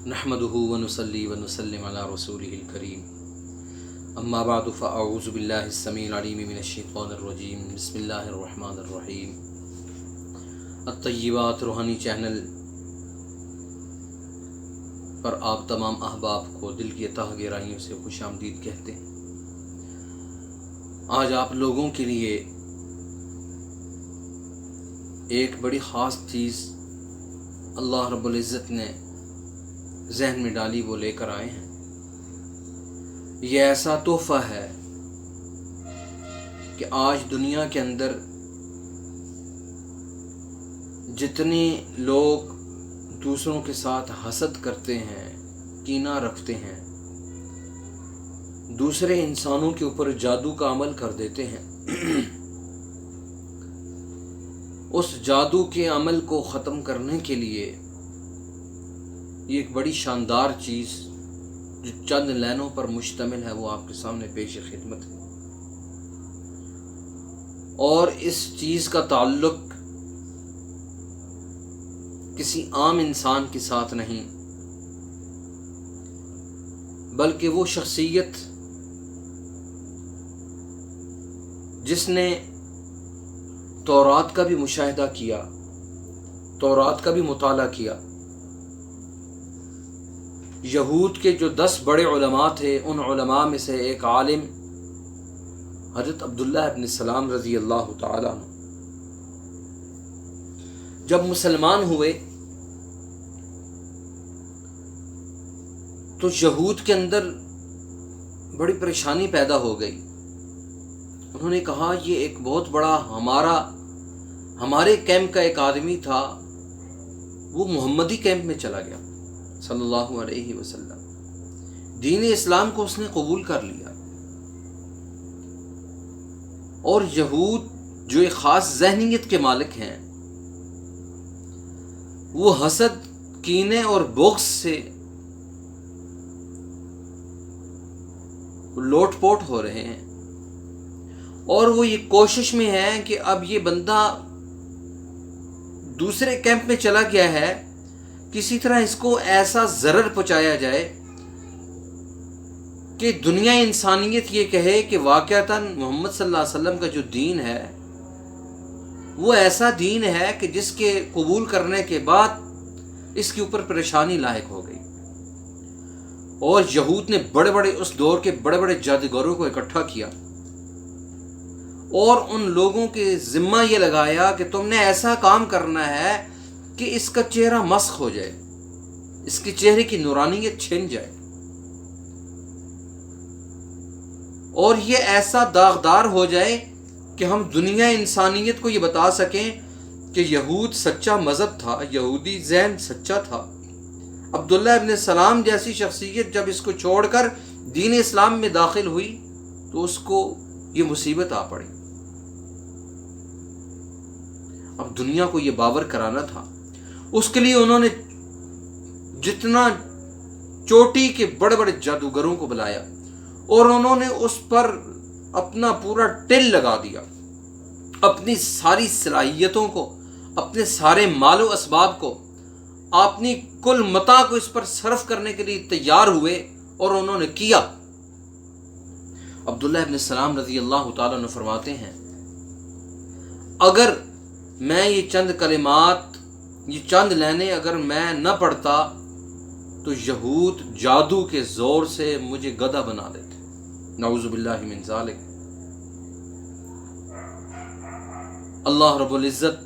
नहमदुहु व नुसल्ली व नुसल्लिम अला रसूलिहिल करीम अम्मा बादु फ़अऊज़ु बिल्लाहिस समीइल अलीम मिनश शैतानिर रजीम बिस्मिल्लाहिर रहमानिर रहीम। अत्तय्यिबात रूहानी चैनल पर आप तमाम अहबाब को दिल की तह गहराइयों से खुशामदीद कहते हैं। आज आप लोगों के लिए एक बड़ी ख़ास चीज़ अल्लाह रब्बुल इज़्ज़त ने ज़हन में डाली, वो लेकर आए हैं। ये ऐसा तोहफ़ा है कि आज दुनिया के अंदर जितने लोग दूसरों के साथ हसद करते हैं, कीना रखते हैं, दूसरे इंसानों के ऊपर जादू का अमल कर देते हैं, उस जादू के अमल को ख़त्म करने के लिए ये एक बड़ी शानदार चीज़ जो चंद लाइनों पर मुश्तमिल है वो आपके सामने पेश खिदमत है। और इस चीज़ का ताल्लुक किसी आम इंसान के साथ नहीं, बल्कि वो शख्सियत जिसने तौरात का भी मुशाहिदा किया, तौरात का भी मुताला किया। यहूद के जो 10 बड़े उलमा थे, उन उलमा में से एक आलिम हज़रत अब्दुल्लाह इब्न सलाम रज़ी अल्लाह ताला अन्हु जब मुसलमान हुए तो यहूद के अंदर बड़ी परेशानी पैदा हो गई। उन्होंने कहा ये एक बहुत बड़ा हमारे कैंप का एक आदमी था, वो मोहम्मदी कैंप में चला गया सल्लल्लाहु अलैहि वसल्लम। दीन इस्लाम को उसने कबूल कर लिया। और यहूद जो एक ख़ास ज़हनियत के मालिक हैं, वो हसद, कीने और बुग़्ज़ से लोटपोट हो रहे हैं। और वो ये कोशिश में है कि अब ये बंदा दूसरे कैंप में चला गया है, किसी तरह इसको ऐसा ज़रर पहुँचाया जाए कि दुनिया इंसानियत ये कहे कि वाक़अतन मोहम्मद सल्लल्लाहु अलैहि वसल्लम का जो दीन है वो ऐसा दीन है कि जिसके कबूल करने के बाद इसके ऊपर परेशानी लायक हो गई। और यहूद ने बड़े बड़े उस दौर के बड़े बड़े जादूगरों को इकट्ठा किया और उन लोगों के ज़िम्मा ये लगाया कि तुमने ऐसा काम करना है कि इसका चेहरा मस्ख हो जाए, इसके चेहरे की नूरानियत छिन जाए और ये ऐसा दागदार हो जाए कि हम दुनिया इंसानियत को ये बता सकें कि यहूद सच्चा मज़हब था, यहूदी ज़हन सच्चा था। अब्दुल्लाह इब्न सलाम जैसी शख्सियत जब इसको छोड़कर दीन इस्लाम में दाखिल हुई तो उसको ये मुसीबत आ पड़ी। अब दुनिया को ये बावर कराना था। उसके लिए उन्होंने जितना चोटी के बड़े बड़े जादूगरों को बुलाया और उन्होंने उस पर अपना पूरा टिल लगा दिया, अपनी सारी सलाहियतों को, अपने सारे मालो असबाब को, अपनी कुल मता को इस पर सर्फ करने के लिए तैयार हुए और उन्होंने किया। अब्दुल्लाह इब्न सलाम रज़ी अल्लाह ताला अन्हु फरमाते हैं, अगर मैं ये चंद कलिमात, ये चंद लाइनें अगर मैं न पढ़ता तो यहूद जादू के ज़ोर से मुझे गधा बना देते। नऊज़ु बिल्लाहि मिन ज़ालिक। अल्लाह रब्बुल इज़्ज़त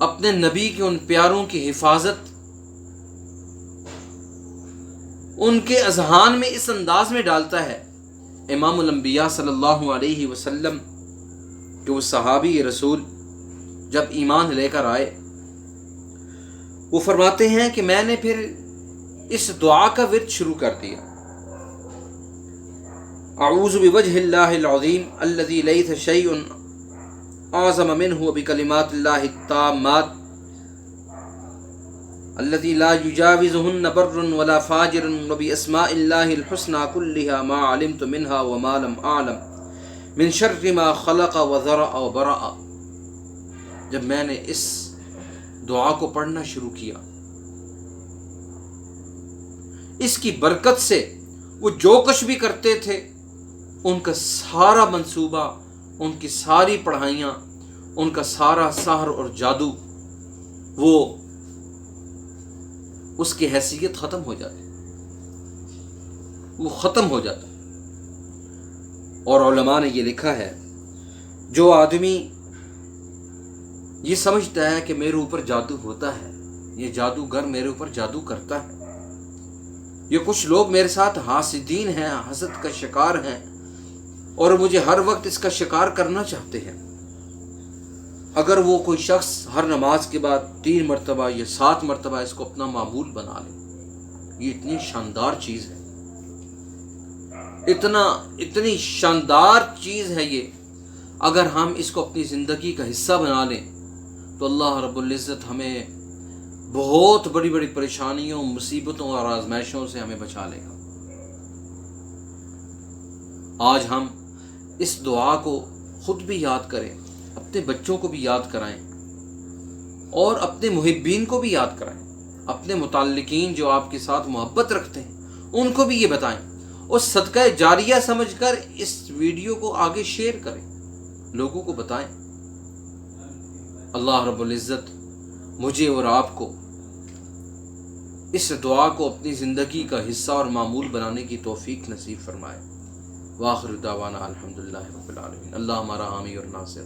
अपने नबी के उन प्यारों की हिफाजत उनके अज़हान में इस अंदाज में डालता है। इमामुल अंबिया सल्लल्लाहु अलैहि वसल्लम कि वो सहाबी रसूल जब ईमान लेकर आए, वो फरमाते हैं कि मैंने फिर इस दुआ का विर्द शुरू कर दिया, अऊज़ु बिवजहिल्लाहिल अज़ीम अल्लज़ी लैसा शैउन आज़म मिन्हु बिकलिमातिल्लाहि ताम्मात अल्लज़ी ला युजाविज़ुहुन्ना बर्रुन वला फ़ाजिरुन व बिअस्माइल्लाहिल हुस्ना कुल्लिहा मा अलिमतु मिन्हा व मा लम अअलम मिन शर्रि मा खलक़ व ज़रअ व बरअ। जब मैंने इस दुआ को पढ़ना शुरू किया اس کی برکت سے وہ جو کچھ بھی کرتے تھے ان کا سارا منصوبہ، ان کی ساری پڑھائیاں، ان کا سارا سحر اور جادو وہ اس کی حیثیت ختم ہو جاتی، وہ ختم ہو جاتا۔ اور علماء نے یہ لکھا ہے جو آدمی یہ سمجھتا ہے کہ میرے اوپر جادو ہوتا ہے، یہ جادوگر میرے اوپر جادو کرتا ہے، یہ کچھ لوگ میرے ساتھ حاسدین ہیں، حسد کا شکار ہیں اور مجھے ہر وقت اس کا شکار کرنا چاہتے ہیں، اگر وہ کوئی شخص ہر نماز کے بعد 3 مرتبہ یا 7 مرتبہ اس کو اپنا معمول بنا لے، یہ اتنی شاندار چیز ہے، اتنی شاندار چیز ہے یہ، اگر ہم اس کو اپنی زندگی کا حصہ بنا لیں تو اللہ رب العزت ہمیں بہت بڑی بڑی پریشانیوں، مصیبتوں اور آزمائشوں سے ہمیں بچا لے گا۔ آج ہم اس دعا کو خود بھی یاد کریں، اپنے بچوں کو بھی یاد کرائیں اور اپنے محبین کو بھی یاد کرائیں، اپنے متعلقین جو آپ کے ساتھ محبت رکھتے ہیں ان کو بھی یہ بتائیں، اور صدقہ جاریہ سمجھ کر اس ویڈیو کو آگے شیئر کریں، لوگوں کو بتائیں۔ اللہ رب العزت مجھے اور آپ کو اس دعا کو اپنی زندگی کا حصہ اور معمول بنانے کی توفیق نصیب فرمائے۔ وآخر دعوانا الحمدللہ رب العالمین۔ اللہ ہمارا حامی اور ناصر۔